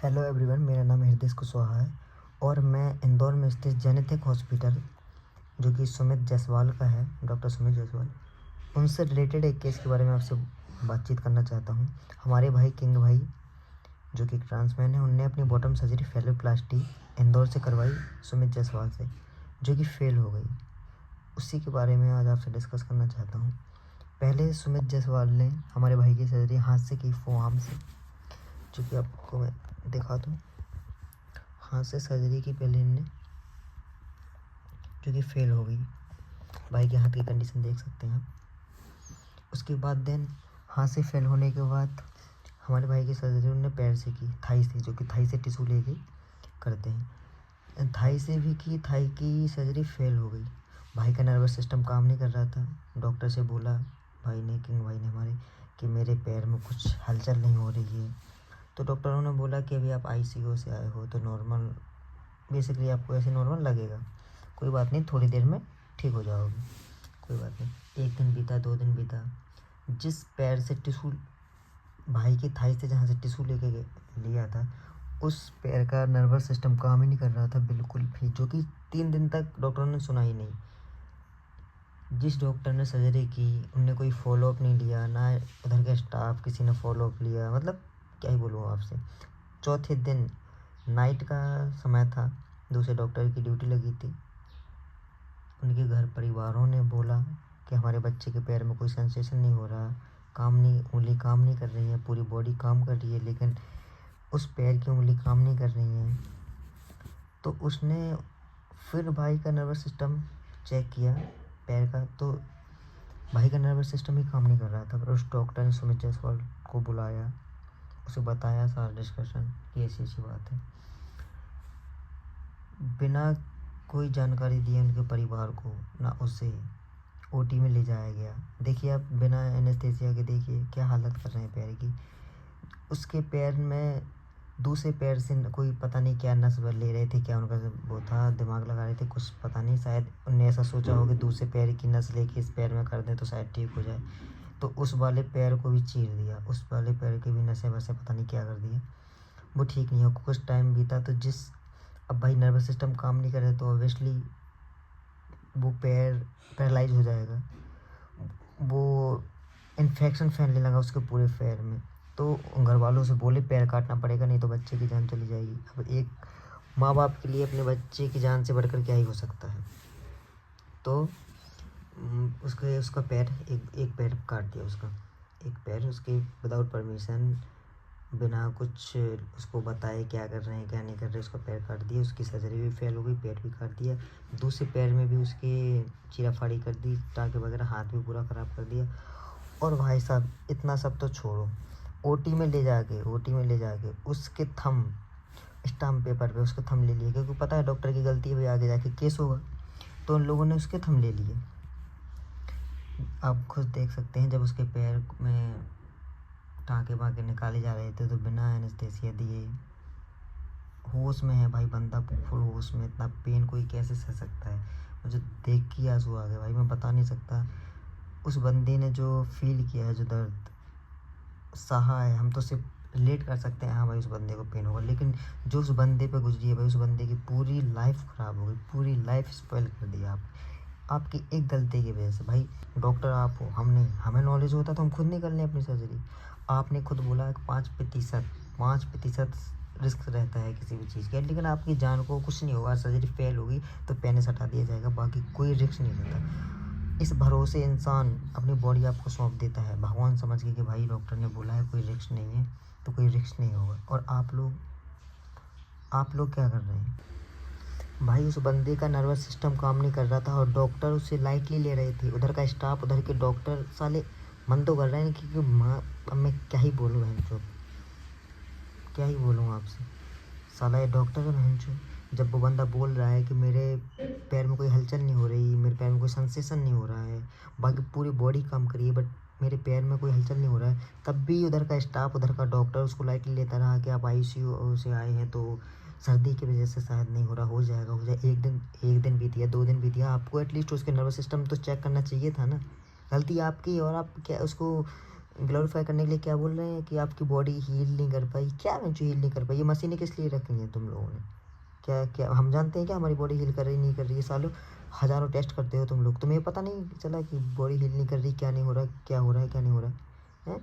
Hello everyone, मेरा नाम हृदय कुशवाहा है और मैं इंदौर में स्थित जेनेटिक हॉस्पिटल जो कि सुमित जायसवाल का है, डॉक्टर सुमित जायसवाल, उनसे रिलेटेड एक केस के बारे में आपसे बातचीत करना चाहता हूँ। हमारे भाई किंग भाई जो कि ट्रांसमैन है, उनने अपनी बॉटम सर्जरी फेलोप्लास्टी इंदौर से करवाई सुमित जायसवाल से, जो कि फेल हो गई। उसी के बारे में आज आपसे डिस्कस करना चाहता हूँ। पहले सुमित जायसवाल ने हमारे भाई की सर्जरी हाथ से की, फोआर्म से, जो कि आपको मैं दिखा दूँ। हाथ से सर्जरी की पहले इनने, जो कि फेल हो गई। भाई के हाथ की कंडीशन देख सकते हैं आप। उसके बाद देन हाथ से फेल होने के बाद हमारे भाई की सर्जरी उन्होंने पैर से की, थाई से, जो कि थाई से टिश्यू लेके करते हैं। थाई से भी की, थाई की सर्जरी फेल हो गई। भाई का नर्वस सिस्टम काम नहीं कर रहा था। डॉक्टर से बोला भाई ने, किंग भाई ने हमारे, कि मेरे पैर में कुछ हलचल नहीं हो रही है। तो डॉक्टरों ने बोला कि अभी आप आईसीयू से आए हो तो नॉर्मल, बेसिकली आपको ऐसे नॉर्मल लगेगा, कोई बात नहीं, थोड़ी देर में ठीक हो जाओगे, कोई बात नहीं। एक दिन बीता, 2 दिन बीता। जिस पैर से टिश्यू, भाई की थाई से जहाँ से टिश्यू लेके लिया था, उस पैर का नर्वस सिस्टम काम ही नहीं कर रहा था बिल्कुल भी, जो कि 3 दिन तक डॉक्टरों ने सुना ही नहीं। जिस डॉक्टर ने सर्जरी की उनने कोई फॉलोअप नहीं लिया, ना उधर के स्टाफ किसी ने फॉलोअप लिया। मतलब क्या ही बोलूँ आपसे। चौथे दिन नाइट का समय था, दूसरे डॉक्टर की ड्यूटी लगी थी। उनके घर परिवारों ने बोला कि हमारे बच्चे के पैर में कोई सेंसेशन नहीं हो रहा, काम नहीं, उंगली काम नहीं कर रही है, पूरी बॉडी काम कर रही है लेकिन उस पैर की उंगली काम नहीं कर रही है। तो उसने फिर भाई का नर्वस सिस्टम चेक किया पैर का, तो भाई का नर्वस सिस्टम ही काम नहीं कर रहा था। पर उस डॉक्टर ने सुमित जायसवाल को बुलाया, उसे बताया सारा डिस्कशन कि ऐसी ऐसी बात है। बिना कोई जानकारी दिए उनके परिवार को, ना उसे ओटी में ले जाया गया। देखिए आप, बिना एनेस्थेसिया के देखिए क्या हालत कर रहे हैं पैर की। उसके पैर में दूसरे पैर से कोई पता नहीं क्या नस ले रहे थे, क्या उनका वो था, दिमाग लगा रहे थे कुछ, पता नहीं, शायद उनने ऐसा सोचा हो कि दूसरे पैर की नस लेके इस पैर में कर दें तो शायद ठीक हो जाए। तो उस वाले पैर को भी चीर दिया, उस वाले पैर की भी नसें वसें पता नहीं क्या कर दिया, वो ठीक नहीं हो। कुछ टाइम बीता तो अब भाई नर्वस सिस्टम काम नहीं कर रहा तो ऑब्वियसली वो पैर पैरालाइज हो जाएगा। वो इन्फेक्शन फैलने लगा उसके पूरे पैर में। तो घर वालों से बोले पैर काटना पड़ेगा, नहीं तो बच्चे की जान चली जाएगी। अब एक माँ बाप के लिए अपने बच्चे की जान से बढ़कर क्या ही हो सकता है। तो उसका पैर, एक पैर काट दिया उसका, एक पैर उसके विदाउट परमिशन, बिना कुछ उसको बताए क्या कर रहे हैं क्या नहीं कर रहे, उसका पैर काट दिया। उसकी सर्जरी भी फेल हो गई, पैर भी काट दिया। दूसरे पैर में भी उसके चीराफाड़ी कर दी, टाँके वगैरह, हाथ भी पूरा ख़राब कर दिया। और भाई साहब इतना सब तो छोड़ो, ओटी में ले जाके उसके थंब, स्टाम्प पेपर पे उसके थंब ले लिए, क्योंकि पता है डॉक्टर की गलती है भाई, आगे जाके केस होगा। तो उन लोगों ने उसके थंब ले लिए। आप खुद देख सकते हैं, जब उसके पैर में टाँके वाँके निकाले जा रहे थे तो बिना एनेस्थेसिया दिए, होश में है भाई बंदा, फुल होश में, इतना पेन कोई कैसे सह सकता है। मुझे देख के आंसू आ गए भाई, मैं बता नहीं सकता। उस बंदे ने जो फील किया है, जो दर्द सहा है, हम तो सिर्फ रिलेट कर सकते हैं, हाँ भाई उस बंदे को पेन होगा, लेकिन जो उस बंदे पे गुजरी है भाई, उस बंदे की पूरी लाइफ ख़राब हो गई, पूरी लाइफ स्पॉइल कर दिया आप, आपकी एक गलती की वजह से। भाई डॉक्टर आप हो, हम नहीं, हमें नॉलेज होता तो हम खुद नहीं कर लें अपनी सर्जरी। आपने खुद बोला है कि 5% रिस्क रहता है किसी भी चीज़ का, लेकिन आपकी जान को कुछ नहीं होगा, सर्जरी फेल होगी तो पेनिस हटा दिया जाएगा, बाकी कोई रिस्क नहीं रहता। इस भरोसे इंसान अपनी बॉडी आपको सौंप देता है भगवान समझ के कि भाई डॉक्टर ने बोला है कोई रिस्क नहीं है तो कोई रिस्क नहीं होगा। और आप लोग क्या कर रहे हैं भाई। उस बंदे का नर्वस सिस्टम काम नहीं कर रहा था और डॉक्टर उसे लाइटली ले रहे थे, उधर का स्टाफ, उधर के डॉक्टर साले मन तो कर रहे हैं कि माँ, अब मैं क्या ही बोलूँ बहनचोद, क्या ही बोलूँ आपसे। साला ये डॉक्टर है बहनचोद। जब वो बंदा बोल रहा है कि मेरे पैर में कोई हलचल नहीं हो रही, मेरे पैर में कोई सेंसेशन नहीं हो रहा है, बाकी पूरी बॉडी काम करी है बट मेरे पैर में कोई हलचल नहीं हो रहा है, तब भी उधर का स्टाफ, उधर का डॉक्टर उसको लाइटली लेता रहा कि आप आईसीयू से आए हैं तो सर्दी की वजह से शायद नहीं हो रहा, हो जाएगा हो जाए। एक दिन बीत गया, 2 दिन बीत गया, आपको एटलीस्ट उसके नर्वस सिस्टम तो चेक करना चाहिए था ना। गलती आपकी, और आप क्या उसको ग्लोरीफाई करने के लिए क्या बोल रहे हैं कि आपकी बॉडी हील नहीं कर पाई। क्या मैं जो हील नहीं कर पाई, ये मशीनें किस लिए रखी हैं तुम लोगों ने? क्या क्या हम जानते हैं क्या हमारी बॉडी हील कर रही नहीं कर रही है? सालों हज़ारों टेस्ट करते हो तुम लोग, तुम्हें पता नहीं चला कि बॉडी हील नहीं कर रही, क्या नहीं हो रहा, क्या हो रहा है, क्या नहीं हो रहा है?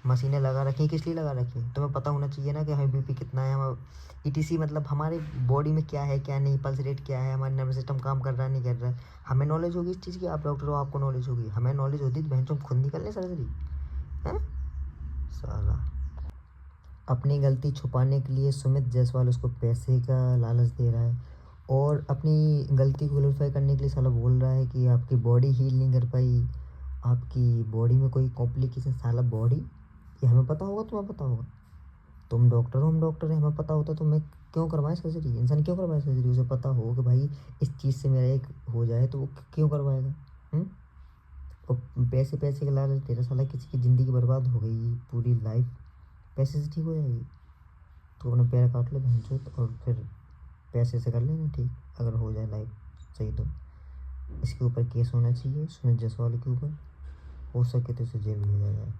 मशीनें लगा रखी हैं, किस लिए लगा रखी हैं? तुम्हें पता होना चाहिए ना कि हमें बीपी कितना है, हम ईटीसी, मतलब हमारे बॉडी में क्या है क्या नहीं, पल्स रेट क्या है, हमारा नर्वस सिस्टम काम कर रहा है नहीं कर रहा है। हमें नॉलेज होगी इस चीज़ की, आप डॉक्टर हो आपको नॉलेज होगी, हमें नॉलेज होती तो बहन तुम खुद निकल लें सर्जरी है। साला अपनी गलती छुपाने के लिए सुमित जायसवाल उसको पैसे का लालच दे रहा है, और अपनी गलती को ग्लोरीफाई करने के लिए साला बोल रहा है कि आपकी बॉडी हील नहीं कर पाई, आपकी बॉडी में कोई कॉम्प्लिकेशन। साला बॉडी, ये हमें पता होगा, तुम्हें पता होगा, तुम डॉक्टर हो हम डॉक्टर हैं, हमें पता होता तो मैं क्यों करवाएं सर्जरी? इंसान क्यों करवाए सर्जरी? उसे पता हो कि भाई इस चीज़ से मेरा एक हो जाए तो वो क्यों करवाएगा? हम्म? और पैसे पैसे का लालच तेरा, साला किसी की ज़िंदगी बर्बाद हो गई, पूरी लाइफ पैसे से ठीक हो जाएगी? तो अपना पैर काट ले बहनचोद, और फिर पैसे से कर लेना ठीक, अगर हो जाए लाइफ सही तो। इसके ऊपर केस होना चाहिए सुमित जायसवाल के ऊपर, हो सके तो इसे जेल भेजा जाए।